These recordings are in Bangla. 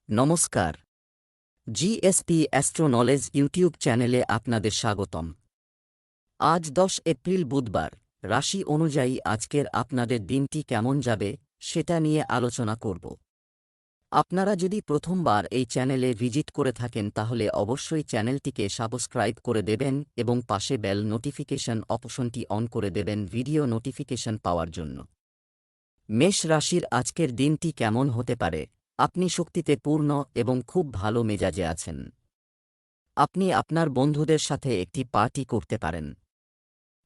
নমস্কার। জিএসপি অ্যাস্ট্রো নলেজ ইউটিউব চ্যানেলে আপনাদের স্বাগতম। আজ 10 এপ্রিল বুধবার। রাশি অনুযায়ী আজকের আপনাদের দিনটি কেমন যাবে সেটা নিয়ে আলোচনা করব। আপনারা যদি প্রথমবার এই চ্যানেলে ভিজিট করে থাকেন তাহলে অবশ্যই চ্যানেলটিকে সাবস্ক্রাইব করে দেবেন এবং পাশে বেল নোটিফিকেশন অপশনটি অন করে দেবেন ভিডিও নোটিফিকেশন পাওয়ার জন্য। মেষ রাশির আজকের দিনটি কেমন হতে পারে? আপনি শক্তিতে পূর্ণ এবং খুব ভালো মেজাজে আছেন। আপনি আপনার বন্ধুদের সাথে একটি পার্টি করতে পারেন।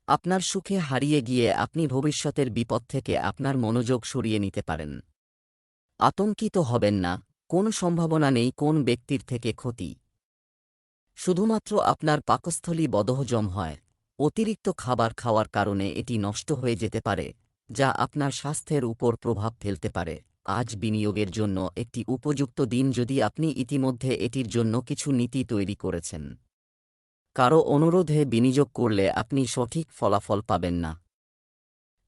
আপনার সুখে হারিয়ে গিয়ে আপনি ভবিষ্যতের বিপদ থেকে আপনার মনোযোগ সরিয়ে নিতে পারেন। আতঙ্কিত হবেন না, কোনো সম্ভাবনা নেই কোন ব্যক্তির থেকে ক্ষতি। শুধুমাত্র আপনার পাকস্থলী বদহজম হয়। অতিরিক্ত খাবার খাওয়ার কারণে এটি নষ্ট হয়ে যেতে পারে, যা আপনার স্বাস্থ্যের উপর প্রভাব ফেলতে পারে। আজ বিনিয়োগের জন্য একটি উপযুক্ত দিন যদি আপনি ইতিমধ্যে এটির জন্য কিছু নীতি তৈরি করেছেন। কারো অনুরোধে বিনিয়োগ করলে আপনি সঠিক ফলাফল পাবেন না।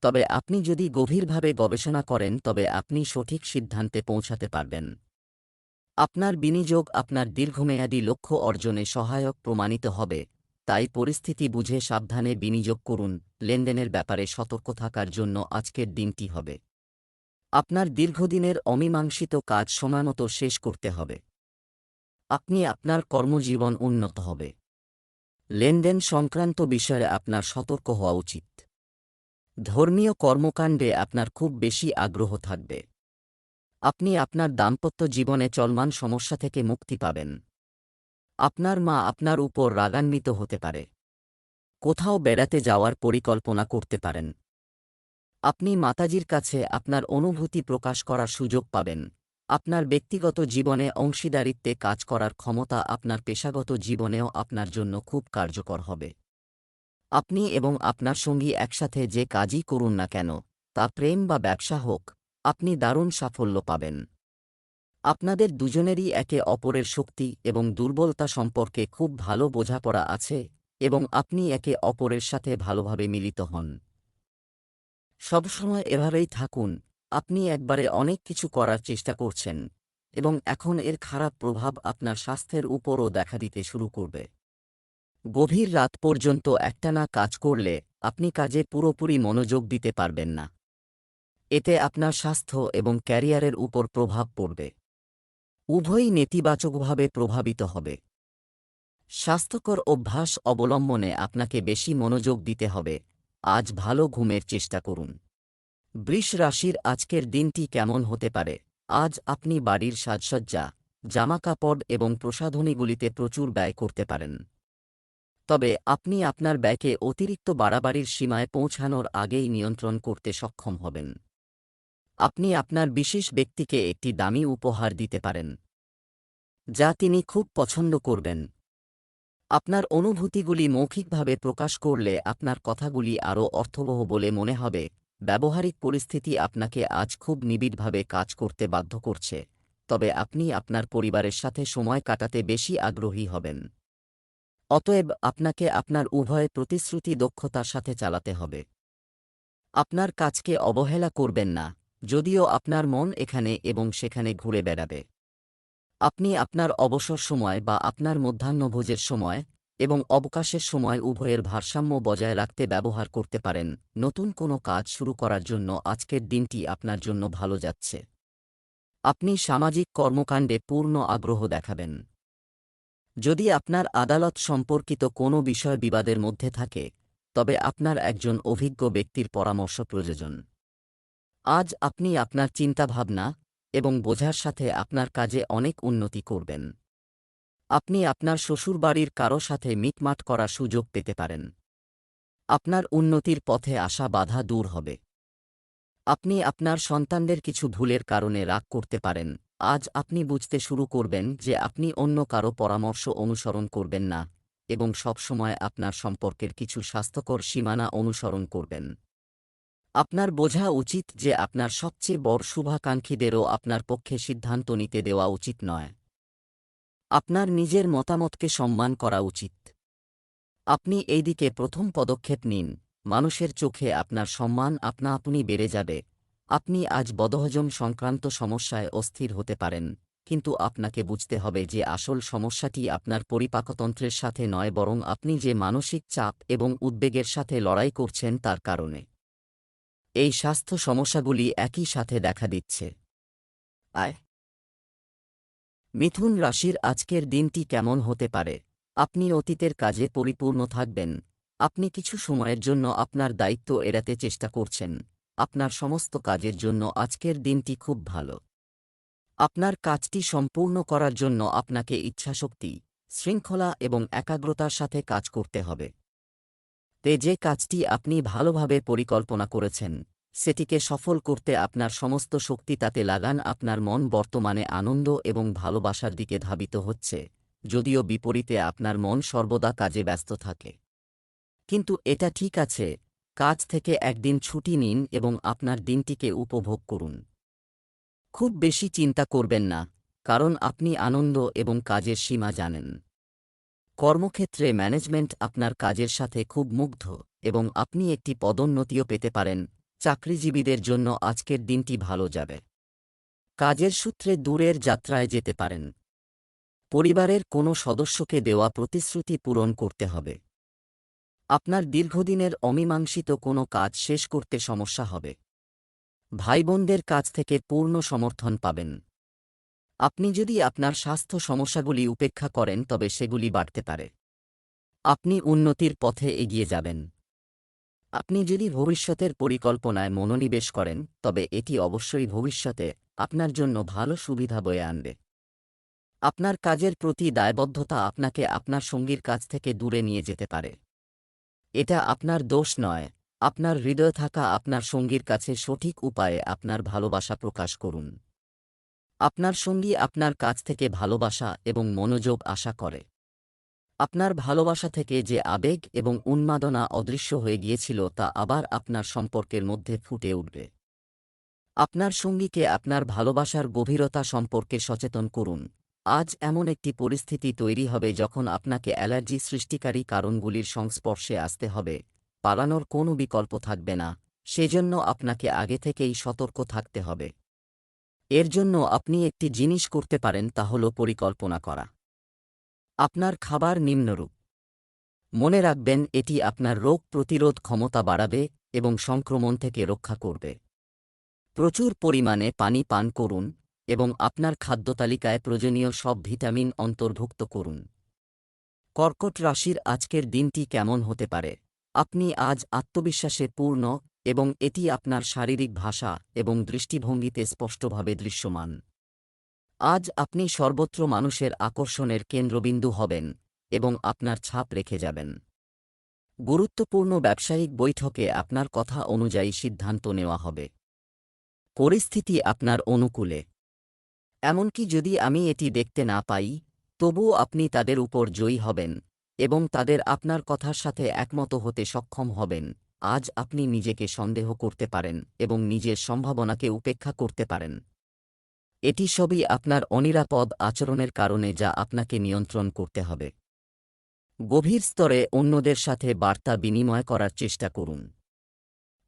তবে আপনি যদি গভীরভাবে গবেষণা করেন তবে আপনি সঠিক সিদ্ধান্তে পৌঁছাতে পারবেন। আপনার বিনিয়োগ আপনার দীর্ঘমেয়াদী লক্ষ্য অর্জনে সহায়ক প্রমাণিত হবে, তাই পরিস্থিতি বুঝে সাবধানে বিনিয়োগ করুন। লেনদেনের ব্যাপারে সতর্ক থাকার জন্য আজকের দিনটি হবে। আপনার দীর্ঘদিনের অমীমাংসিত কাজ সময়মতো শেষ করতে হবে। আপনি আপনার কর্মজীবন উন্নত হবে। লেনদেন সংক্রান্ত বিষয়ে আপনার সতর্ক হওয়া উচিত। ধর্মীয় কর্মকাণ্ডে আপনার খুব বেশি আগ্রহ থাকবে। আপনি আপনার দাম্পত্য জীবনে চলমান সমস্যা থেকে মুক্তি পাবেন। আপনার মা আপনার উপর রাগান্বিত হতে পারে। কোথাও বেড়াতে যাওয়ার পরিকল্পনা করতে পারেন। আপনি মাতাজির কাছে আপনার অনুভূতি প্রকাশ করার সুযোগ পাবেন। আপনার ব্যক্তিগত জীবনে অংশীদারিত্বে কাজ করার ক্ষমতা আপনার পেশাগত জীবনেও আপনার জন্য খুব কার্যকর হবে। আপনি এবং আপনার সঙ্গী একসাথে যে কাজই করুন না কেন, তা প্রেম বা ব্যবসা হোক, আপনি দারুণ সাফল্য পাবেন। আপনাদের দুজনেরই একে অপরের শক্তি এবং দুর্বলতা সম্পর্কে খুব ভালো বোঝাপড়া আছে এবং আপনি একে অপরের সাথে ভালোভাবে মিলিত হন। সবসময় এভাবেই থাকুন। আপনি একবারে অনেক কিছু করার চেষ্টা করছেন এবং এখন এর খারাপ প্রভাব আপনার স্বাস্থ্যের উপরও দেখা দিতে শুরু করবে। গভীর রাত পর্যন্ত একটানা কাজ করলে আপনি কাজে পুরোপুরি মনোযোগ দিতে পারবেন না। এতে আপনার স্বাস্থ্য এবং ক্যারিয়ারের উপর প্রভাব পড়বে। উভয়ই নেতিবাচকভাবে প্রভাবিত হবে। স্বাস্থ্যকর অভ্যাস অবলম্বনে আপনাকে বেশি মনোযোগ দিতে হবে। আজ ভালো ঘুমের চেষ্টা করুন। বৃষ রাশির আজকের দিনটি কেমন হতে পারে? আজ আপনি বাড়ির সাজসজ্জা, জামাকাপড় এবং প্রসাধনীগুলিতে প্রচুর ব্যয় করতে পারেন। তবে আপনি আপনার ব্যয়কে অতিরিক্ত বাড়াবাড়ির সীমায় পৌঁছানোর আগেই নিয়ন্ত্রণ করতে সক্ষম হবেন। আপনি আপনার বিশেষ ব্যক্তিকে একটি দামি উপহার দিতে পারেন, যা তিনি খুব পছন্দ করবেন। আপনার অনুভূতিগুলি মৌখিকভাবে প্রকাশ করলে আপনার কথাগুলি আরও অর্থবহ বলে মনে হবে। ব্যবহারিক পরিস্থিতি আপনাকে আজ খুব নিবিড়ভাবে কাজ করতে বাধ্য করছে, তবে আপনি আপনার পরিবারের সাথে সময় কাটাতে বেশি আগ্রহী হবেন। অতএব আপনাকে আপনার উভয় প্রতিশ্রুতি দক্ষতার সাথে চালাতে হবে। আপনার কাজকে অবহেলা করবেন না, যদিও আপনার মন এখানে এবং সেখানে ঘুরে বেড়াবে। আপনি আপনার অবসর সময় বা আপনার মধ্যাহ্নভোজের সময় এবং অবকাশের সময় উভয়ের ভারসাম্য বজায় রাখতে ব্যবহার করতে পারেন। নতুন কোনো কাজ শুরু করার জন্য আজকের দিনটি আপনার জন্য ভালো যাচ্ছে। আপনি সামাজিক কর্মকাণ্ডে পূর্ণ আগ্রহ দেখাবেন। যদি আপনার আদালত সম্পর্কিত কোনো বিষয় বিবাদের মধ্যে থাকে, তবে আপনার একজন অভিজ্ঞ ব্যক্তির পরামর্শ প্রয়োজন। আজ আপনি আপনার চিন্তাভাবনা এবং বোঝার সাথে আপনার কাজে অনেক উন্নতি করবেন। আপনি আপনার শ্বশুরবাড়ির কারো সাথে মিটমাট করার সুযোগ পেতে পারেন। আপনার উন্নতির পথে আসা বাধা দূর হবে। আপনি আপনার সন্তানদের কিছু ভুলের কারণে রাগ করতে পারেন। আজ আপনি বুঝতে শুরু করবেন যে আপনি অন্য কারো পরামর্শ অনুসরণ করবেন না এবং সবসময় আপনার সম্পর্কের কিছু স্বাস্থ্যকর সীমানা অনুসরণ করবেন। আপনার বোঝা উচিত যে আপনার সবচেয়ে বড় শুভাকাঙ্ক্ষীদেরও আপনার পক্ষে সিদ্ধান্ত নিতে দেওয়া উচিত নয়। আপনার নিজের মতামতকে সম্মান করা উচিত। আপনি এই দিকে প্রথম পদক্ষেপ নিন। মানুষের চোখে আপনার সম্মান আপনা আপনি বেড়ে যাবে। আপনি আজ বদহজম সংক্রান্ত সমস্যায় অস্থির হতে পারেন, কিন্তু আপনাকে বুঝতে হবে যে আসল সমস্যাটি আপনার পরিপাকতন্ত্রের সাথে নয়, বরং আপনি যে মানসিক চাপ এবং উদ্বেগের সাথে লড়াই করছেন তার কারণে। এই স্বাস্থ্য সমস্যাগুলি একই সাথে দেখা দিচ্ছে। আয় মিথুন রাশির আজকের দিনটি কেমন হতে পারে? আপনি অতীতের কাজে পরিপূর্ণ থাকবেন। আপনি কিছু সময়ের জন্য আপনার দায়িত্ব এড়াতে চেষ্টা করছেন। আপনার সমস্ত কাজের জন্য আজকের দিনটি খুব ভালো। আপনার কাজটি সম্পূর্ণ করার জন্য আপনাকে ইচ্ছাশক্তি, শৃঙ্খলা এবং একাগ্রতার সাথে কাজ করতে হবে। যে কাজটি আপনি ভালোভাবে পরিকল্পনা করেছেন, সেটিকে সফল করতে আপনার সমস্ত শক্তি তাতে লাগান। আপনার মন বর্তমানে আনন্দ এবং ভালোবাসার দিকে ধাবিত হচ্ছে, যদিও বিপরীতে আপনার মন সর্বদা কাজে ব্যস্ত থাকে। কিন্তু এটা ঠিক আছে, কাজ থেকে একদিন ছুটি নিন এবং আপনার দিনটিকে উপভোগ করুন। খুব বেশি চিন্তা করবেন না, কারণ আপনি আনন্দ এবং কাজের সীমা জানেন। কর্মক্ষেত্রে ম্যানেজমেন্ট আপনার কাজের সাথে খুব মুগ্ধ এবং আপনি একটি পদোন্নতিও পেতে পারেন। চাকরিজীবীদের জন্য আজকের দিনটি ভালো যাবে। কাজের সূত্রে দূরের যাত্রায় যেতে পারেন। পরিবারের কোনো সদস্যকে দেওয়া প্রতিশ্রুতি পূরণ করতে হবে। আপনার দীর্ঘদিনের অমীমাংসিত কোনো কাজ শেষ করতে সমস্যা হবে। ভাইবোনদের কাছ থেকে পূর্ণ সমর্থন পাবেন। আপনি যদি আপনার স্বাস্থ্য সমস্যাগুলি উপেক্ষা করেন তবে সেগুলি বাড়তে পারে। আপনি উন্নতির পথে এগিয়ে যাবেন। আপনি যদি ভবিষ্যতের পরিকল্পনায় মনোনিবেশ করেন তবে এটি অবশ্যই ভবিষ্যতে আপনার জন্য ভালো সুবিধা বয়ে আনবে। আপনার কাজের প্রতি দায়বদ্ধতা আপনাকে আপনার সঙ্গীর কাছ থেকে দূরে নিয়ে যেতে পারে। এটা আপনার দোষ নয়, আপনার হৃদয় থাকা আপনার সঙ্গীর কাছে সঠিক উপায়ে আপনার ভালোবাসা প্রকাশ করুন। আপনার সঙ্গী আপনার কাছ থেকে ভালোবাসা এবং মনোযোগ আশা করে। আপনার ভালোবাসা থেকে যে আবেগ এবং উন্মাদনা অদৃশ্য হয়ে গিয়েছিল তা আবার আপনার সম্পর্কের মধ্যে ফুটে উঠবে। আপনার সঙ্গীকে আপনার ভালোবাসার গভীরতা সম্পর্কে সচেতন করুন। আজ এমন একটি পরিস্থিতি তৈরি হবে যখন আপনাকে অ্যালার্জি সৃষ্টিকারী কারণগুলির সংস্পর্শে আসতে হবে। পালানোর কোনো বিকল্প থাকবে না, সেজন্য আপনাকে আগে থেকেই সতর্ক থাকতে হবে। এর জন্য আপনি একটি জিনিস করতে পারেন, তা হল পরিকল্পনা করা। আপনার খাবার নিম্নরূপ। মনে রাখবেন, এটি আপনার রোগ প্রতিরোধ ক্ষমতা বাড়াবে এবং সংক্রমণ থেকে রক্ষা করবে। প্রচুর পরিমাণে পানি পান করুন এবং আপনার খাদ্যতালিকায় প্রয়োজনীয় সব ভিটামিন অন্তর্ভুক্ত করুন। কর্কট রাশির আজকের দিনটি কেমন হতে পারে? আপনি আজ আত্মবিশ্বাসে পূর্ণ এবং এটি আপনার শারীরিক ভাষা এবং দৃষ্টিভঙ্গিতে স্পষ্টভাবে দৃশ্যমান। আজ আপনি সর্বত্র মানুষের আকর্ষণের কেন্দ্রবিন্দু হবেন এবং আপনার ছাপ রেখে যাবেন। গুরুত্বপূর্ণ ব্যবসায়িক বৈঠকে আপনার কথা অনুযায়ী সিদ্ধান্ত নেওয়া হবে। পরিস্থিতি আপনার অনুকূলে। এমনকি যদি আমি এটি দেখতে না পাই, তবুও আপনি তাদের উপর জয়ী হবেন এবং তাদের আপনার কথার সাথে একমত হতে সক্ষম হবেন। আজ আপনি নিজেকে সন্দেহ করতে পারেন এবং নিজের সম্ভাবনাকে উপেক্ষা করতে পারেন। এটি সবই আপনার অনিরাপদ আচরণের কারণে, যা আপনাকে নিয়ন্ত্রণ করতে হবে। গভীর স্তরে অন্যদের সাথে বার্তা বিনিময় করার চেষ্টা করুন।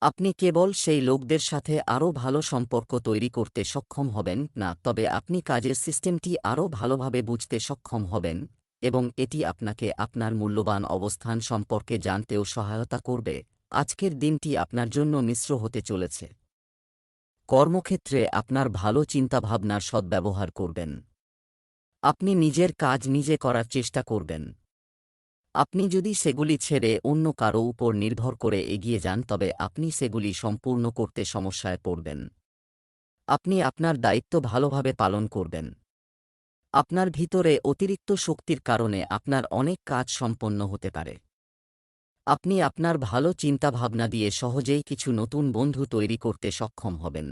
আপনি কেবল সেই লোকদের সাথে আরও ভালো সম্পর্ক তৈরি করতে সক্ষম হবেন না, তবে আপনি কাজের সিস্টেমটি আরও ভালোভাবে বুঝতে সক্ষম হবেন এবং এটি আপনাকে আপনার মূল্যবান অবস্থান সম্পর্কে জানতেও সহায়তা করবে। আজকের দিনটি আপনার জন্য মিশ্র হতে চলেছে। কর্মক্ষেত্রে আপনার ভালো চিন্তাভাবনার সদ্ব্যবহার করবেন। আপনি নিজের কাজ নিজে করার চেষ্টা করবেন। আপনি যদি সেগুলি ছেড়ে অন্য কারো উপর নির্ভর করে এগিয়ে যান তবে আপনি সেগুলি সম্পূর্ণ করতে সমস্যায় পড়বেন। আপনি আপনার দায়িত্ব ভালোভাবে পালন করবেন। আপনার ভিতরে অতিরিক্ত শক্তির কারণে আপনার অনেক কাজ সম্পন্ন হতে পারে। আপনি আপনার ভালো চিন্তাভাবনা দিয়ে সহজেই কিছু নতুন বন্ধু তৈরি করতে সক্ষম হবেন।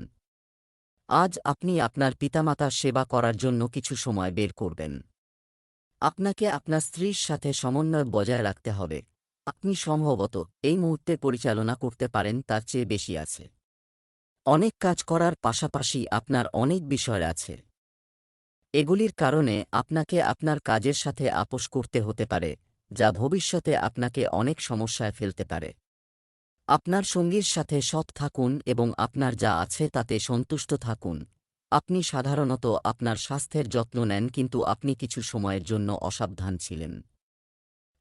আজ আপনি আপনার পিতামাতার সেবা করার জন্য কিছু সময় বের করবেন। আপনাকে আপনার স্ত্রীর সাথে সমন্বয় বজায় রাখতে হবে। আপনি সম্ভবত এই মুহূর্তে পরিচালনা করতে পারেন তার চেয়ে বেশি আছে। অনেক কাজ করার পাশাপাশি আপনার অনেক বিষয় আছে। এগুলির কারণে আপনাকে আপনার কাজের সাথে আপোস করতে হতে পারে, যা ভবিষ্যতে আপনাকে অনেক সমস্যায় ফেলতে পারে। আপনার সঙ্গীর সাথে সৎ থাকুন এবং আপনার যা আছে তাতে সন্তুষ্ট থাকুন। আপনি সাধারণত আপনার স্বাস্থ্যের যত্ন নেন, কিন্তু আপনি কিছু সময়ের জন্য অসাবধান ছিলেন।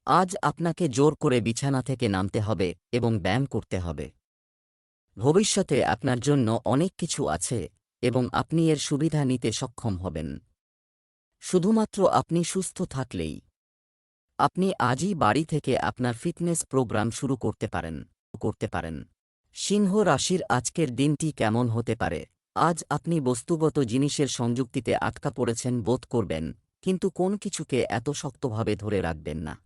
আজ আপনাকে জোর করে বিছানা থেকে নামতে হবে এবং ব্যায়াম করতে হবে। ভবিষ্যতে আপনার জন্য অনেক কিছু আছে এবং আপনি এর সুবিধা নিতে সক্ষম হবেন। শুধুমাত্র আপনি সুস্থ থাকলেই। আপনি আজই বাড়ি থেকে আপনার ফিটনেস প্রোগ্রাম শুরু করতে পারেন। সিংহ রাশির আজকের দিনটি কেমন হতে পারে? আজ আপনি বস্তুগত জিনিসের সংযুক্তিতে আটকা পড়েছেন বোধ করবেন, কিন্তু কোন কিছুকে এত শক্তভাবে ধরে রাখবেন না।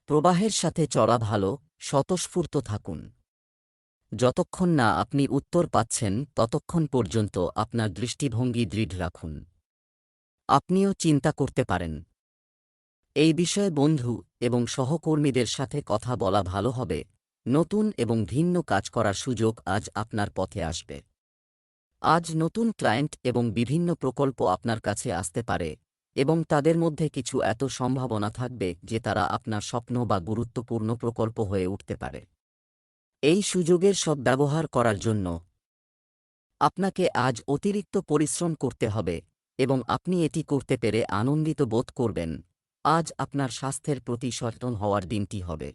প্রবাহের সাথে চলা ভালো, স্বতঃস্ফূর্ত থাকুন। যতক্ষণ না আপনি উত্তর পাচ্ছেন ততক্ষণ পর্যন্ত আপনার দৃষ্টিভঙ্গি দৃঢ় রাখুন। আপনিও চিন্তা করতে পারেন। এই বিষয়ে বন্ধু এবং সহকর্মীদের সাথে কথা বলা ভালো হবে। নতুন এবং ভিন্ন কাজ করার সুযোগ আজ আপনার পথে আসবে। আজ নতুন ক্লায়েন্ট এবং বিভিন্ন প্রকল্প আপনার কাছে আসতে পারে এবং তাদের মধ্যে কিছু এত সম্ভাবনা থাকবে যে তারা আপনার স্বপ্ন বা গুরুত্বপূর্ণ প্রকল্প হয়ে উঠতে পারে। এই সুযোগের সদ্ব্যবহার করার জন্য আপনাকে আজ অতিরিক্ত পরিশ্রম করতে হবে এবং আপনি এটি করতে পেরে আনন্দিত বোধ করবেন। আজ আপনার স্বাস্থ্যের প্রতি সচেতন হওয়ার দিনটি হবে।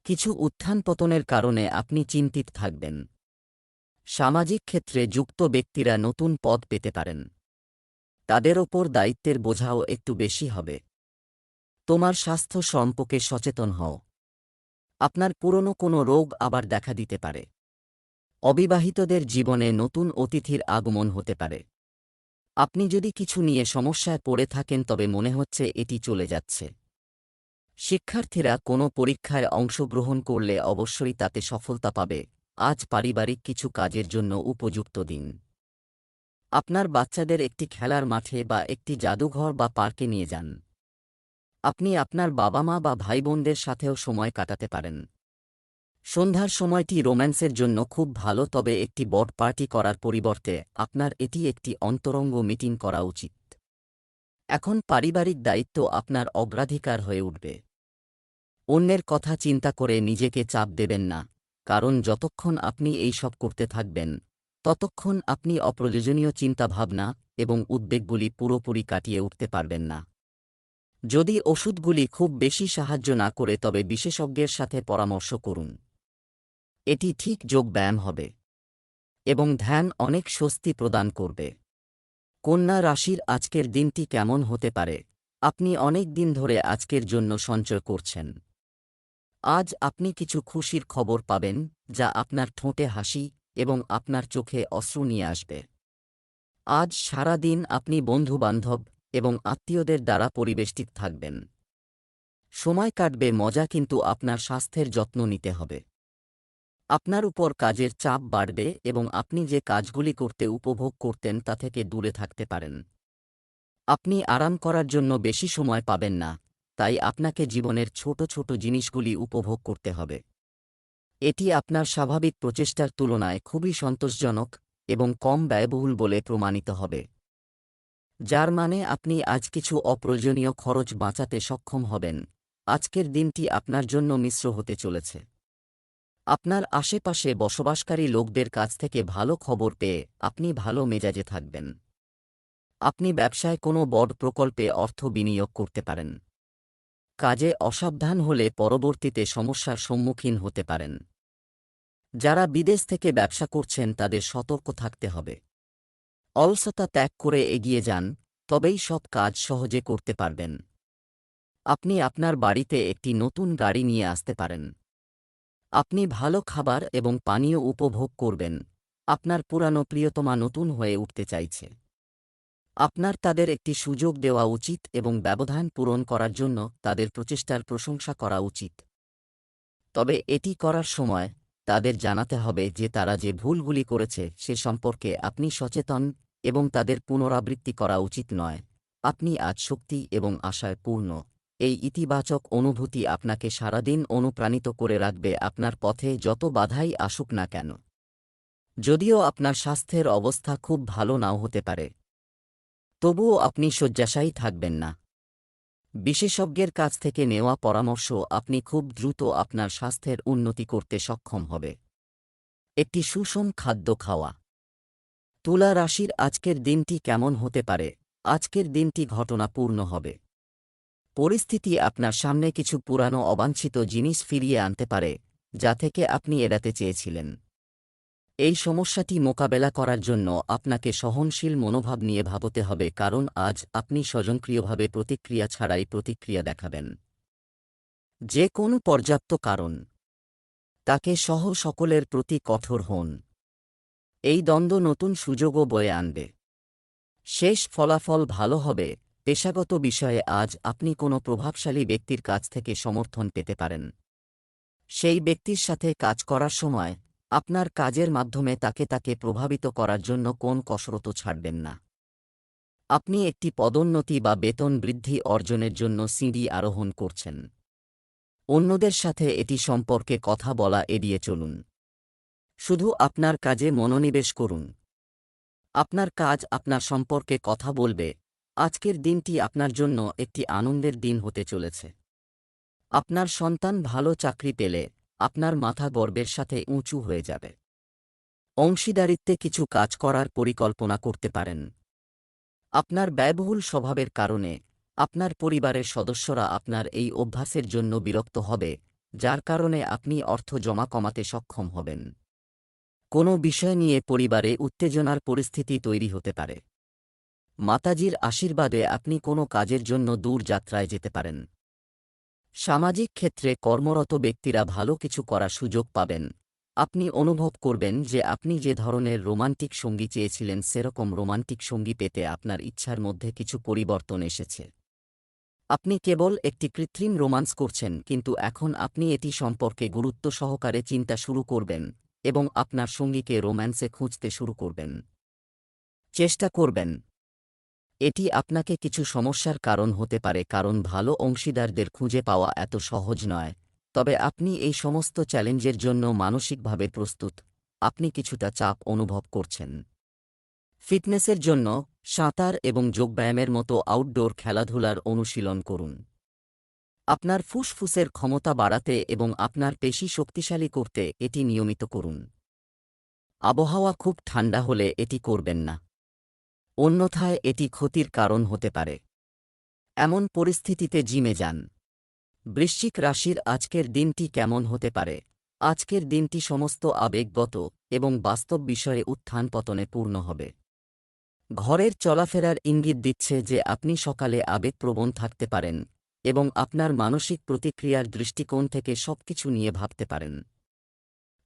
কিছু উত্থান পতনের কারণে আপনি চিন্তিত থাকবেন। সামাজিক ক্ষেত্রে যুক্ত ব্যক্তিরা নতুন পদ পেতে পারেন। তাদের ওপর দায়িত্বের বোঝাও একটু বেশি হবে। তোমার স্বাস্থ্য সম্পর্কে সচেতন হও। আপনার পুরনো কোনো রোগ আবার দেখা দিতে পারে। অবিবাহিতদের জীবনে নতুন অতিথির আগমন হতে পারে। আপনি যদি কিছু নিয়ে সমস্যায় পড়ে থাকেন তবে মনে হচ্ছে এটি চলে যাচ্ছে। শিক্ষার্থীরা কোনো পরীক্ষায় অংশগ্রহণ করলে অবশ্যই তাতে সফলতা পাবে। আজ পারিবারিক কিছু কাজের জন্য উপযুক্ত দিন। আপনার বাচ্চাদের একটি খেলার মাঠে বা একটি জাদুঘর বা পার্কে নিয়ে যান। আপনি আপনার বাবা-মা বা ভাইবোনদের সাথেও সময় কাটাতে পারেন। সন্ধ্যার সময়টি রোম্যান্সের জন্য খুব ভালো, তবে একটি বড় পার্টি করার পরিবর্তে আপনার এটি একটি অন্তরঙ্গ মিটিং করা উচিত। এখন পারিবারিক দায়িত্ব আপনার অগ্রাধিকার হয়ে উঠবে। অন্যের কথা চিন্তা করে নিজেকে চাপ দেবেন না, কারণ যতক্ষণ আপনি এই সব করতে থাকবেন ততক্ষণ আপনি অপ্রয়োজনীয় চিন্তাভাবনা এবং উদ্বেগগুলি পুরোপুরি কাটিয়ে উঠতে পারবেন না। যদি ওষুধগুলি খুব বেশি সাহায্য না করে তবে বিশেষজ্ঞের সাথে পরামর্শ করুন। এটি ঠিক যোগব্যায়াম হবে এবং ধ্যান অনেক স্বস্তি প্রদান করবে। কন্যা রাশির আজকের দিনটি কেমন হতে পারে? আপনি অনেক দিন ধরে আজকের জন্য সঞ্চয় করছেন। আজ আপনি কিছু খুশির খবর পাবেন যা আপনার ঠোঁটে হাসি এবং আপনার চোখে অশ্রু নিয়ে আসবে। আজ সারা দিন আপনি বন্ধু-বান্ধব এবং আত্মীয়দের দ্বারা পরিবেষ্টিত থাকবেন। সময় কাটবে মজা, কিন্তু আপনার স্বাস্থ্যের যত্ন নিতে হবে। আপনার উপর কাজের চাপ বাড়বে এবং আপনি যে কাজগুলি করতে উপভোগ করতেন তা থেকে দূরে থাকতে পারেন। আপনি আরাম করার জন্য বেশি সময় পাবেন না, তাই আপনাকে জীবনের ছোট ছোট জিনিসগুলি উপভোগ করতে হবে। এটি আপনার স্বাভাবিক প্রচেষ্টার তুলনায় খুবই সন্তোষজনক এবং কম ব্যয়বহুল বলে প্রমাণিত হবে, যার মানে আপনি আজ কিছু অপ্রয়োজনীয় খরচ বাঁচাতে সক্ষম হবেন। আজকের দিনটি আপনার জন্য মিশ্র হতে চলেছে। আপনার আশেপাশে বসবাসকারী লোকদের কাছ থেকে ভালো খবর পেয়ে আপনি ভালো মেজাজে থাকবেন। আপনি ব্যবসায় কোনো বড় প্রকল্পে অর্থ বিনিয়োগ করতে পারেন। কাজে অসাবধান হলে পরবর্তীতে সমস্যার সম্মুখীন হতে পারেন। যারা বিদেশ থেকে ব্যবসা করছেন তাদের সতর্ক থাকতে হবে। অলসতা ত্যাগ করে এগিয়ে যান, তবেই সব কাজ সহজে করতে পারবেন। আপনি আপনার বাড়িতে একটি নতুন গাড়ি নিয়ে আসতে পারেন। আপনি ভালো খাবার এবং পানীয় উপভোগ করবেন। আপনার পুরানো প্রিয়তমা নতুন হয়ে উঠতে চাইছে। আপনার তাদের একটি সুযোগ দেওয়া উচিত এবং ব্যবধান পূরণ করার জন্য তাদের প্রচেষ্টার প্রশংসা করা উচিত। তবে এটি করার সময় তাদের জানাতে হবে যে তারা যে ভুলগুলি করেছে সে সম্পর্কে আপনি সচেতন এবং তাদের পুনরাবৃত্তি করা উচিত নয়। আপনি আজ শক্তি এবং আশায় পূর্ণ। এই ইতিবাচক অনুভূতি আপনাকে সারাদিন অনুপ্রাণিত করে রাখবে, আপনার পথে যত বাধাই আসুক না কেন। যদিও আপনার স্বাস্থ্যের অবস্থা খুব ভালো নাও হতে পারে, তবুও আপনি শয্যাশায়ী থাকবেন না। বিশেষজ্ঞের কাছ থেকে নেওয়া পরামর্শ আপনি খুব দ্রুত আপনার স্বাস্থ্যের উন্নতি করতে সক্ষম হবে। একটি সুষম খাদ্য খাওয়া। তুলা রাশির আজকের দিনটি কেমন হতে পারে? আজকের দিনটি ঘটনাপূর্ণ হবে। পরিস্থিতি আপনার সামনে কিছু পুরানো অবাঞ্ছিত জিনিস ফিরিয়ে আনতে পারে, যা থেকে আপনি এড়াতে চেয়েছিলেন। এই সমস্যাটি মোকাবেলা করার জন্য আপনাকে সহনশীল মনোভাব নিয়ে ভাবতে হবে, কারণ আজ আপনি স্বয়ংক্রিয়ভাবে প্রতিক্রিয়া ছাড়াই প্রতিক্রিয়া দেখাবেন। যে কোনো পর্যাপ্ত কারণ তাকে সহ সকলের প্রতি কঠোর হন। এই দ্বন্দ্ব নতুন সুযোগও বয়ে আনবে। শেষ ফলাফল ভালো হবে। পেশাগত বিষয়ে আজ আপনি কোনো প্রভাবশালী ব্যক্তির কাছ থেকে সমর্থন পেতে পারেন। সেই ব্যক্তির সাথে কাজ করার সময় আপনার কাজের মাধ্যমে তাকে প্রভাবিত করার জন্য কোন কসরতও ছাড়বেন না। আপনি একটি পদোন্নতি বা বেতন বৃদ্ধি অর্জনের জন্য সিঁড়ি আরোহণ করছেন। অন্যদের সাথে এটি সম্পর্কে কথা বলা এড়িয়ে চলুন। শুধু আপনার কাজে মনোনিবেশ করুন। আপনার কাজ আপনার সম্পর্কে কথা বলবে। আজকের দিনটি আপনার জন্য একটি আনন্দের দিন হতে চলেছে। আপনার সন্তান ভালো চাকরি পেলে আপনার মাথা গর্বের সাথে উঁচু হয়ে যাবে। অংশীদারিত্বে কিছু কাজ করার পরিকল্পনা করতে পারেন। আপনার ব্যয়বহুল স্বভাবের কারণে আপনার পরিবারের সদস্যরা আপনার এই অভ্যাসের জন্য বিরক্ত হবে, যার কারণে আপনি অর্থ জমা কমাতে সক্ষম হবেন। কোনো বিষয় নিয়ে পরিবারে উত্তেজনার পরিস্থিতি তৈরি হতে পারে। মাতাজির আশীর্বাদে আপনি কোনো কাজের জন্য দূর যাত্রায় যেতে পারেন। সামাজিক ক্ষেত্রে কর্মরত ব্যক্তিরা ভালো কিছু করার সুযোগ পাবেন। আপনি অনুভব করবেন যে আপনি যে ধরনের রোমান্টিক সঙ্গী চেয়েছিলেন সেরকম রোমান্টিক সঙ্গী পেতে আপনার ইচ্ছার মধ্যে কিছু পরিবর্তন এসেছে। আপনি কেবল একটি কৃত্রিম রোমান্স করছেন, কিন্তু এখন আপনি এটি সম্পর্কে গুরুত্ব সহকারে চিন্তা শুরু করবেন এবং আপনার সঙ্গীকে রোম্যান্সে খুঁজতে শুরু করবেন। চেষ্টা করবেন। এটি আপনাকে কিছু সমস্যার কারণ হতে পারে, কারণ ভালো অংশীদারদের খুঁজে পাওয়া এত সহজ নয়। তবে আপনি এই সমস্ত চ্যালেঞ্জের জন্য মানসিকভাবে প্রস্তুত। আপনি কিছুটা চাপ অনুভব করছেন। ফিটনেসের জন্য সাঁতার এবং যোগব্যায়ামের মতো আউটডোর খেলাধুলার অনুশীলন করুন। আপনার ফুসফুসের ক্ষমতা বাড়াতে এবং আপনার পেশি শক্তিশালী করতে এটি নিয়মিত করুন। আবহাওয়া খুব ঠান্ডা হলে এটি করবেন না, অন্যথায় এটি ক্ষতির কারণ হতে পারে। এমন পরিস্থিতিতে জিমে যান। বৃশ্চিক রাশির আজকের দিনটি কেমন হতে পারে? আজকের দিনটি সমস্ত আবেগগত এবং বাস্তব বিষয়ে উত্থান পতনে পূর্ণ হবে। ঘরের চলাফেরার ইঙ্গিত দিচ্ছে যে আপনি সকালে আবেগপ্রবণ থাকতে পারেন এবং আপনার মানসিক প্রতিক্রিয়ার দৃষ্টিকোণ থেকে সবকিছু নিয়ে ভাবতে পারেন।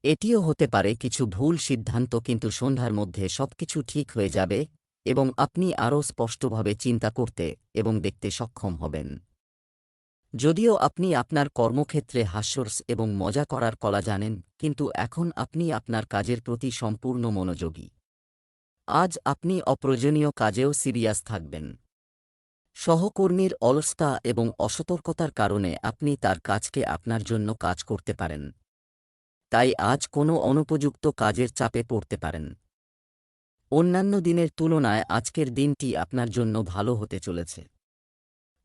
এটিও হতে পারে কিছু ভুল সিদ্ধান্ত, কিন্তু সন্ধ্যার মধ্যে সবকিছু ঠিক হয়ে যাবে এবং আপনি আরও স্পষ্টভাবে চিন্তা করতে এবং দেখতে সক্ষম হবেন। যদিও আপনি আপনার কর্মক্ষেত্রে হাস্যরস এবং মজা করার কলা জানেন, কিন্তু এখন আপনি আপনার কাজের প্রতি সম্পূর্ণ মনোযোগী। আজ আপনি অপ্রয়োজনীয় কাজেও সিরিয়াস থাকবেন। সহকর্মীর অলসতা এবং অসতর্কতার কারণে আপনি তার কাজকে আপনার জন্য কাজ করতে পারেন। তাই আজ কোনো অনুপযুক্ত কাজের চাপে পড়তে পারেন। অন্যান্য দিনের তুলনায় আজকের দিনটি আপনার জন্য ভালো হতে চলেছে।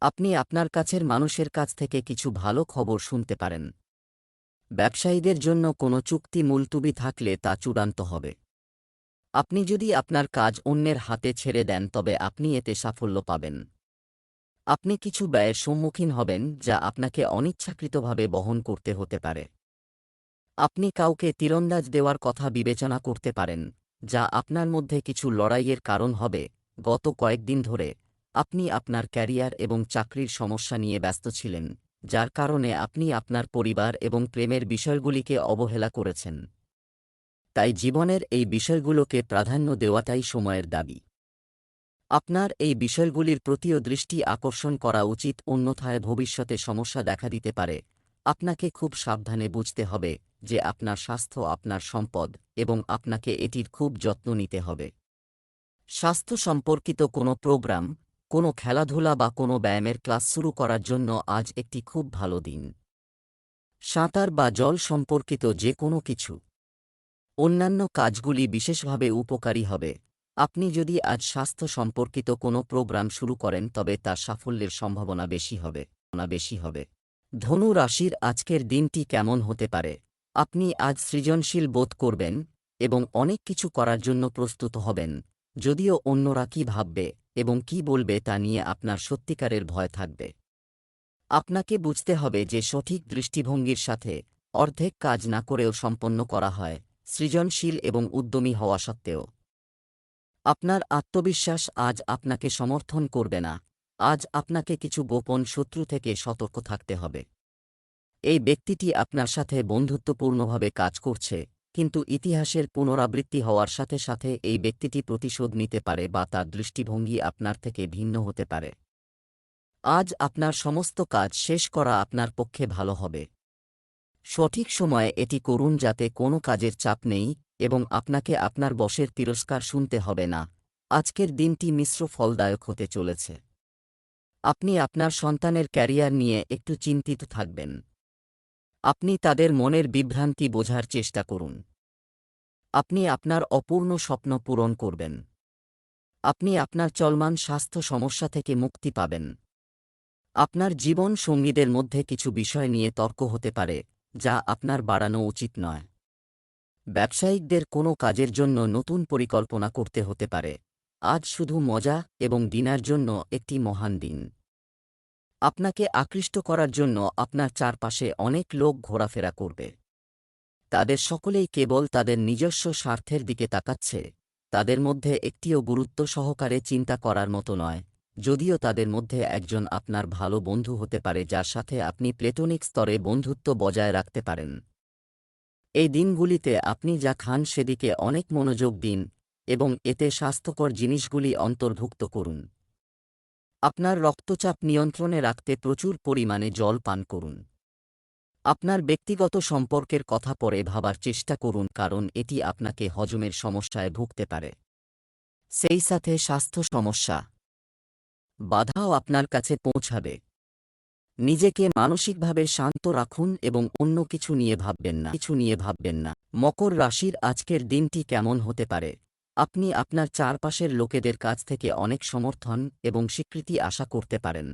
আপনি আপনার কাছের মানুষের কাছ থেকে কিছু ভালো খবর শুনতে পারেন। ব্যবসায়ীদের জন্য কোনো চুক্তি মুলতুবি থাকলে তা চূড়ান্ত হবে। আপনি যদি আপনার কাজ অন্যের হাতে ছেড়ে দেন তবে আপনি এতে সাফল্য পাবেন। আপনি কিছু ব্যয়ের সম্মুখীন হবেন যা আপনাকে অনিচ্ছাকৃতভাবে বহন করতে হতে পারে। আপনি কাউকে তীরন্দাজ দেওয়ার কথা বিবেচনা করতে পারেন, যা আপনার মধ্যে কিছু লড়াইয়ের কারণ হবে। গত কয়েকদিন ধরে আপনি আপনার ক্যারিয়ার এবং চাকরির সমস্যা নিয়ে ব্যস্ত ছিলেন, যার কারণে আপনি আপনার পরিবার এবং প্রেমের বিষয়গুলিকে অবহেলা করেছেন। তাই জীবনের এই বিষয়গুলোকে প্রাধান্য দেওয়াটাই সময়ের দাবি। আপনার এই বিষয়গুলির প্রতিও দৃষ্টি আকর্ষণ করা উচিত, অন্যথায় ভবিষ্যতে সমস্যা দেখা দিতে পারে। আপনাকে খুব সাবধানে বুঝতে হবে যে আপনার স্বাস্থ্য আপনার সম্পদ এবং আপনাকে এটির খুব যত্ন নিতে হবে। স্বাস্থ্য সম্পর্কিত কোনো প্রোগ্রাম, কোনো খেলাধুলা বা কোনো ব্যায়ামের ক্লাস শুরু করার জন্য আজ একটি খুব ভালো দিন। সাঁতার বা জল সম্পর্কিত যে কোনো কিছু, অন্যান্য কাজগুলি বিশেষভাবে উপকারী হবে। আপনি যদি আজ স্বাস্থ্য সম্পর্কিত কোনো প্রোগ্রাম শুরু করেন তবে তার সাফল্যের সম্ভাবনা বেশি হবে। ধনু রাশির আজকের দিনটি কেমন হতে পারে? আপনি আজ সৃজনশীল বোধ করবেন এবং অনেক কিছু করার জন্য প্রস্তুত হবেন, যদিও অন্যরা কি ভাববে এবং কি বলবে তা নিয়ে আপনার সত্যিকারের ভয় থাকবে। আপনাকে বুঝতে হবে যে সঠিক দৃষ্টিভঙ্গির সাথে অর্ধেক কাজ না করেও সম্পন্ন করা হয়, সৃজনশীল এবং উদ্যমী হওয়া সত্ত্বেও। আপনার আত্মবিশ্বাস আজ আপনাকে সমর্থন করবে না, আজ আপনাকে কিছু গোপন শত্রু থেকে সতর্ক থাকতে হবে। এই ব্যক্তিটি আপনার সাথে বন্ধুত্বপূর্ণভাবে কাজ করছে, কিন্তু ইতিহাসের পুনরাবৃত্তি হওয়ার সাথে সাথে এই ব্যক্তিটি প্রতিশোধ নিতে পারে বা তার দৃষ্টিভঙ্গি আপনার থেকে ভিন্ন হতে পারে। আজ আপনার সমস্ত কাজ শেষ করা আপনার পক্ষে ভালো হবে। সঠিক সময়ে এটি করুন যাতে কোনো কাজের চাপ নেই এবং আপনাকে আপনার বসের তিরস্কার শুনতে হবে না। আজকের দিনটি মিশ্র ফলদায়ক হতে চলেছে। আপনি আপনার সন্তানের ক্যারিয়ার নিয়ে একটু চিন্তিত থাকবেন। আপনি তাদের মনের বিভ্রান্তি বোঝার চেষ্টা করুন। আপনি আপনার অপূর্ণ স্বপ্ন পূরণ করবেন। আপনি আপনার চলমান স্বাস্থ্য সমস্যা থেকে মুক্তি পাবেন। আপনার জীবন সঙ্গীদের মধ্যে কিছু বিষয় নিয়ে তর্ক হতে পারে, যা আপনার বাড়ানো উচিত নয়। ব্যবসায়িকদের কোনো কাজের জন্য নতুন পরিকল্পনা করতে হতে পারে। আজ শুধু মজা এবং ডিনার জন্য একটি মহান দিন। আপনাকে আকৃষ্ট করার জন্য আপনার চারপাশে অনেক লোক ঘোরাফেরা করবে। তাদের সকলেই কেবল তাদের নিজস্ব স্বার্থের দিকে তাকাচ্ছে। তাদের মধ্যে একটিও গুরুত্ব সহকারে চিন্তা করার মতো নয়, যদিও তাদের মধ্যে একজন আপনার ভালো বন্ধু হতে পারে যার সাথে আপনি প্লেটোনিক স্তরে বন্ধুত্ব বজায় রাখতে পারেন। এই দিনগুলিতে আপনি যা খান সেদিকে অনেক মনোযোগ দিন এবং এতে স্বাস্থ্যকর জিনিসগুলি অন্তর্ভুক্ত করুন। আপনার রক্তচাপ নিয়ন্ত্রণে রাখতে প্রচুর পরিমাণে জল পান করুন। আপনার ব্যক্তিগত সম্পর্কের কথা পরে ভাবার চেষ্টা করুন, কারণ এটি আপনাকে হজমের সমস্যায় ভুগতে পারে। সেই সাথে স্বাস্থ্য সমস্যা বাধাও আপনার কাছে পৌঁছাবে। নিজেকে মানসিকভাবে শান্ত রাখুন এবং অন্য কিছু নিয়ে ভাববেন না। মকর রাশির আজকের দিনটি কেমন হতে পারে? আপনি আপনার চারপাশের লোকেদের কাছ থেকে অনেক সমর্থন এবং স্বীকৃতি আশা করতে পারেন।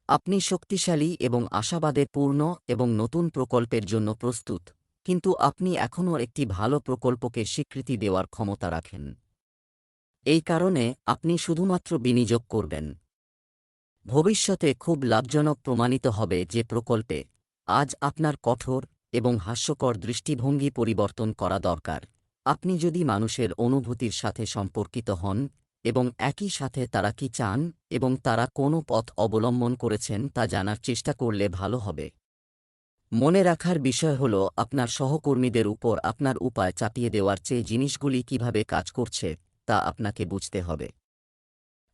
আপনি শক্তিশালী এবং আশাবাদে পূর্ণ এবং নতুন প্রকল্পের জন্য প্রস্তুত, কিন্তু আপনি এখনও একটি ভালো প্রকল্পকে স্বীকৃতি দেওয়ার ক্ষমতা রাখেন। এই কারণে আপনি শুধুমাত্র বিনিয়োগ করবেন। ভবিষ্যতে খুব লাভজনক প্রমাণিত হবে যে প্রকল্পে আজ আপনার কঠোর এবং হাস্যকর দৃষ্টিভঙ্গি পরিবর্তন করা দরকার। আপনি যদি মানুষের অনুভূতির সাথে সম্পর্কিত হন এবং একই সাথে তারা কি চান এবং তারা কোনো পথ অবলম্বন করেছেন তা জানার চেষ্টা করলে ভালো হবে। মনে রাখার বিষয় হল, আপনার সহকর্মীদের উপর আপনার উপায় চাপিয়ে দেওয়ার চেয়ে জিনিসগুলি কিভাবে কাজ করছে তা আপনাকে বুঝতে হবে।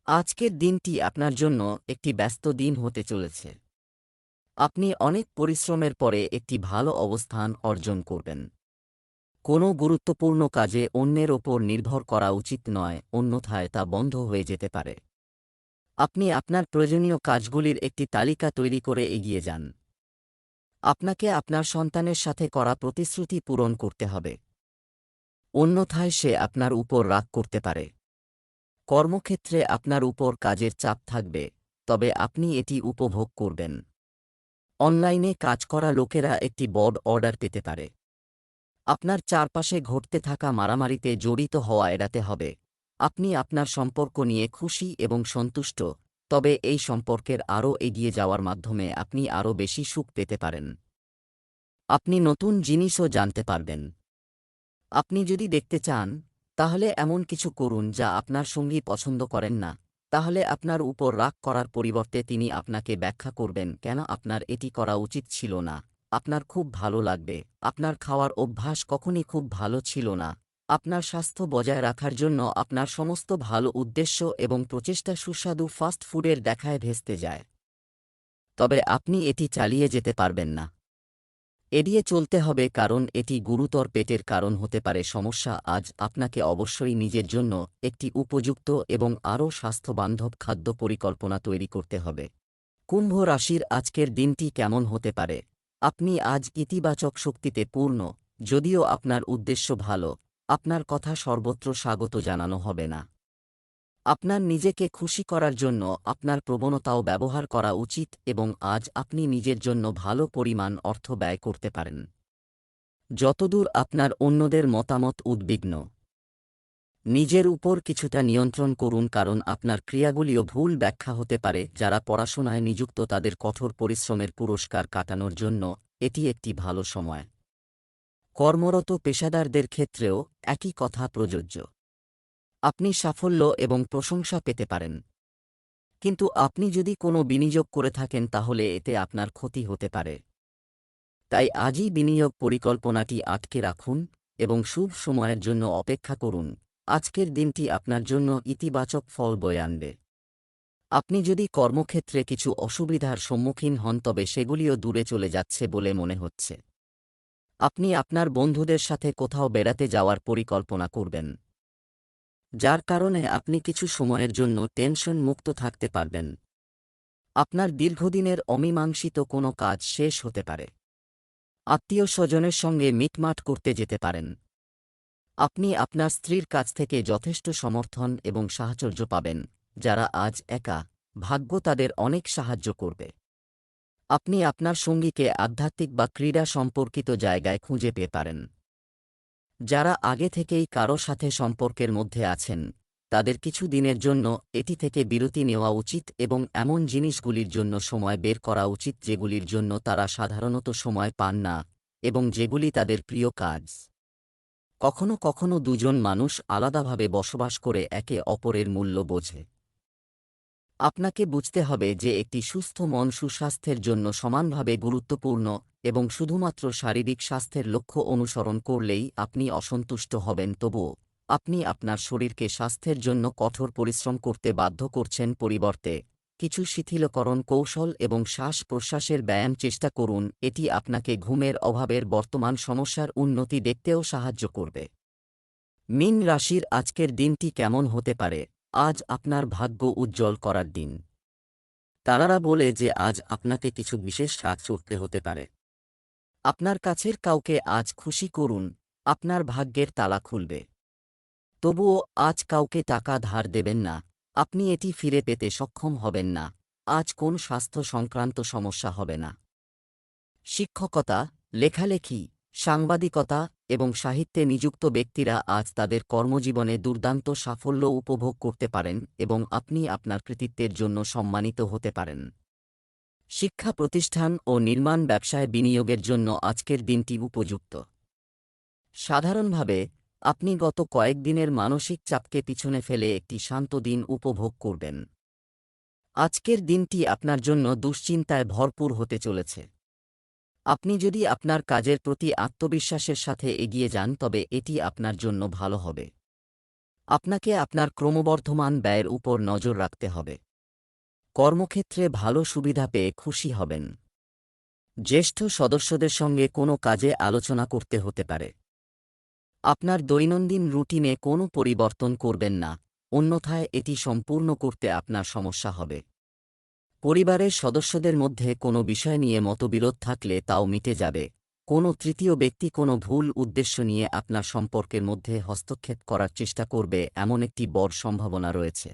আজকের দিনটি আপনার জন্য একটি ব্যস্ত দিন হতে চলেছে। আপনি অনেক পরিশ্রমের পরে একটি ভালো অবস্থান অর্জন করবেন। কোনো গুরুত্বপূর্ণ কাজে অন্যের ওপর নির্ভর করা উচিত নয়, অন্যথায় তা বন্ধ হয়ে যেতে পারে। আপনি আপনার প্রয়োজনীয় কাজগুলির একটি তালিকা তৈরি করে এগিয়ে যান। আপনাকে আপনার সন্তানের সাথে করা প্রতিশ্রুতি পূরণ করতে হবে, অন্যথায় সে আপনার উপর রাগ করতে পারে। কর্মক্ষেত্রে আপনার উপর কাজের চাপ থাকবে, তবে আপনি এটি উপভোগ করবেন। অনলাইনে কাজ করা লোকেরা একটি বড় অর্ডার পেতে পারে। আপনার চারপাশে ঘটতে থাকা মারামারিতে জড়িত হওয়া এড়াতে হবে। আপনি আপনার সম্পর্ক নিয়ে খুশি এবং সন্তুষ্ট, তবে এই সম্পর্কের আরও এগিয়ে যাওয়ার মাধ্যমে আপনি আরও বেশি সুখ পেতে পারেন। আপনি নতুন জিনিসও জানতে পারবেন। আপনি যদি দেখতে চান, তাহলে এমন কিছু করুন যা আপনার সঙ্গী পছন্দ করেন না, তাহলে আপনার উপর রাগ করার পরিবর্তে তিনি আপনাকে ব্যাখ্যা করবেন কেন আপনার এটি করা উচিত ছিল না। আপনার খুব ভালো লাগবে। আপনার খাওয়ার অভ্যাস কখনই খুব ভালো ছিল না। আপনার স্বাস্থ্য বজায় রাখার জন্য আপনার সমস্ত ভালো উদ্দেশ্য এবং প্রচেষ্টা সুস্বাদু ফাস্ট ফুডের দেখায় ভেস্তে যায়, তবে আপনি এটি চালিয়ে যেতে পারবেন না। এড়িয়ে চলতে হবে, কারণ এটি গুরুতর পেটের কারণ হতে পারে। সমস্যা আজ আপনাকে অবশ্যই নিজের জন্য একটি উপযুক্ত এবং আরও স্বাস্থ্যবান্ধব খাদ্য পরিকল্পনা তৈরি করতে হবে। কুম্ভ রাশির আজকের দিনটি কেমন হতে পারে? আপনি আজ ইতিবাচক শক্তিতে পূর্ণ, যদিও আপনার উদ্দেশ্য ভালো, আপনার কথা সর্বত্র স্বাগত জানানো হবে না। আপনার নিজেকে খুশি করার জন্য আপনার প্রবণতাও ব্যবহার করা উচিত এবং আজ আপনি নিজের জন্য ভালো পরিমাণ অর্থ ব্যয় করতে পারেন। যতদূর আপনার অন্যদের মতামত উদ্বিগ্ন, নিজের উপর কিছুটা নিয়ন্ত্রণ করুন, কারণ আপনার ক্রিয়াগুলিও ভুল ব্যাখ্যা হতে পারে। যারা পড়াশোনায় নিযুক্ত তাদের কঠোর পরিশ্রমের পুরস্কার কাটানোর জন্য এটি একটি ভালো সময়। কর্মরত পেশাদারদের ক্ষেত্রেও একই কথা প্রযোজ্য। আপনি সাফল্য এবং প্রশংসা পেতে পারেন, কিন্তু আপনি যদি কোনো বিনিয়োগ করে থাকেন তাহলে এতে আপনার ক্ষতি হতে পারে। তাই আজই বিনিয়োগ পরিকল্পনাটি আটকে রাখুন এবং শুভ সময়ের জন্য অপেক্ষা করুন। আজকের দিনটি আপনার জন্য ইতিবাচক ফল বয়ে আনবে। আপনি যদি কর্মক্ষেত্রে কিছু অসুবিধার সম্মুখীন হন তবে সেগুলিও দূরে চলে যাচ্ছে বলে মনে হচ্ছে। আপনি আপনার বন্ধুদের সাথে কোথাও বেড়াতে যাওয়ার পরিকল্পনা করবেন, যার কারণে আপনি কিছু সময়ের জন্য টেনশন মুক্ত থাকতে পারবেন। আপনার দীর্ঘদিনের অমীমাংসিত কোনো কাজ শেষ হতে পারে। আত্মীয় স্বজনের সঙ্গে মিটমাট করতে যেতে পারেন। আপনি আপনার স্ত্রীর কাছ থেকে যথেষ্ট সমর্থন এবং সাহচর্য পাবেন। যারা আজ একা, ভাগ্য তাদের অনেক সাহায্য করবে। আপনি আপনার সঙ্গীকে আধ্যাত্মিক বা ক্রীড়া সম্পর্কিত জায়গায় খুঁজে পেতে পারেন। যারা আগে থেকেই কারো সাথে সম্পর্কের মধ্যে আছেন তাদের কিছু দিনের জন্য এটি থেকে বিরতি নেওয়া উচিত এবং এমন জিনিসগুলির জন্য সময় বের করা উচিত যেগুলির জন্য তারা সাধারণত সময় পান না এবং যেগুলি তাদের প্রিয় কাজ। কখনো কখনো দুজন মানুষ আলাদাভাবে বসবাস করে একে অপরের মূল্য বোঝে। আপনাকে বুঝতে হবে যে একটি সুস্থ মন সুস্বাস্থ্যের জন্য সমানভাবে গুরুত্বপূর্ণ এবং শুধুমাত্র শারীরিক স্বাস্থ্যের লক্ষ্য অনুসরণ করলেই আপনি অসন্তুষ্ট হবেন। তবুও আপনি আপনার শরীরকে স্বাস্থ্যের জন্য কঠোর পরিশ্রম করতে বাধ্য করছেন। পরিবর্তে কিছু শিথিলকরণ কৌশল এবং শ্বাস প্রশ্বাসের ব্যায়াম চেষ্টা করুন। এটি আপনাকে ঘুমের অভাবের বর্তমান সমস্যার উন্নতি দেখতেও সাহায্য করবে। মীন রাশির আজকের দিনটি কেমন হতে পারে? আজ আপনার ভাগ্য উজ্জ্বল করার দিন। তারারা বলে যে আজ আপনাকে কিছু বিশেষ কাজ করতে হতে পারে। আপনার কাছের কাউকে আজ খুশি করুন, আপনার ভাগ্যের তালা খুলবে। তবুও আজ কাউকে টাকা ধার দেবেন না, আপনি এটি ফিরে পেতে সক্ষম হবেন না। আজ কোন স্বাস্থ্য সংক্রান্ত সমস্যা হবে না। শিক্ষকতা, লেখালেখি, সাংবাদিকতা এবং সাহিত্যে নিযুক্ত ব্যক্তিরা আজ তাদের কর্মজীবনে দুর্দান্ত সাফল্য উপভোগ করতে পারেন এবং আপনি আপনার কৃতিত্বের জন্য সম্মানিত হতে পারেন। শিক্ষা প্রতিষ্ঠান ও নির্মাণ ব্যবসায় বিনিয়োগের জন্য আজকের দিনটি উপযুক্ত। সাধারণভাবে আপনি গত কয়েকদিনের মানসিক চাপকে পিছনে ফেলে একটি শান্ত দিন উপভোগ করবেন। আজকের দিনটি আপনার জন্য দুশ্চিন্তায় ভরপুর হতে চলেছে। আপনি যদি আপনার কাজের প্রতি আত্মবিশ্বাসের সাথে এগিয়ে যান তবে এটি আপনার জন্য ভালো হবে। আপনাকে আপনার ক্রমবর্ধমান ব্যয়ের উপর নজর রাখতে হবে। কর্মক্ষেত্রে ভালো সুবিধা পেয়ে খুশি হবেন। জ্যেষ্ঠ সদস্যদের সঙ্গে কোনো কাজে আলোচনা করতে হতে পারে। আপনার দৈনন্দিন রুটিনে কোনো পরিবর্তন করবেন না, অন্যথায় এটি সম্পূর্ণ করতে আপনার সমস্যা হবে। পরিবারের সদস্যদের মধ্যে কোনো বিষয় নিয়ে মতবিরোধ থাকলে তাও মিটে যাবে। কোনো তৃতীয় ব্যক্তি কোনো ভুল উদ্দেশ্য নিয়ে আপনার সম্পর্কের মধ্যে হস্তক্ষেপ করার চেষ্টা করবে এমন একটি বড় সম্ভাবনা রয়েছে।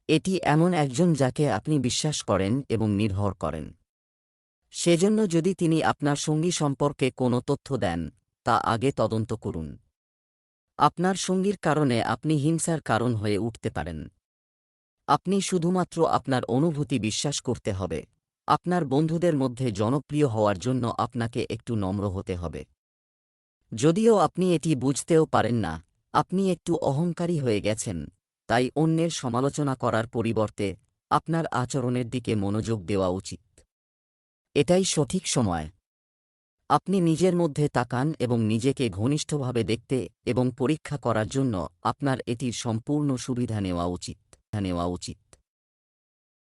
এটি এমন একজন যাকে আপনি বিশ্বাস করেন এবং নির্ভর করেন। সেজন্য যদি তিনি আপনার সঙ্গী সম্পর্কে কোনো তথ্য দেন তা আগে তদন্ত করুন। আপনার সঙ্গীর কারণে আপনি হিংসার কারণ হয়ে উঠতে পারেন। আপনি শুধুমাত্র আপনার অনুভূতি বিশ্বাস করতে হবে। আপনার বন্ধুদের মধ্যে জনপ্রিয় হওয়ার জন্য আপনাকে একটু নম্র হতে হবে। যদিও আপনি এটি বুঝতেও পারেন না, আপনি একটু অহংকারী হয়ে গেছেন, তাই অন্যের সমালোচনা করার পরিবর্তে আপনার আচরণের দিকে মনোযোগ দেওয়া উচিত। এটাই সঠিক সময়। আপনি নিজের মধ্যে তাকান এবং নিজেকে ঘনিষ্ঠভাবে দেখতে এবং পরীক্ষা করার জন্য আপনার এটির সম্পূর্ণ সুবিধা নেওয়া উচিত।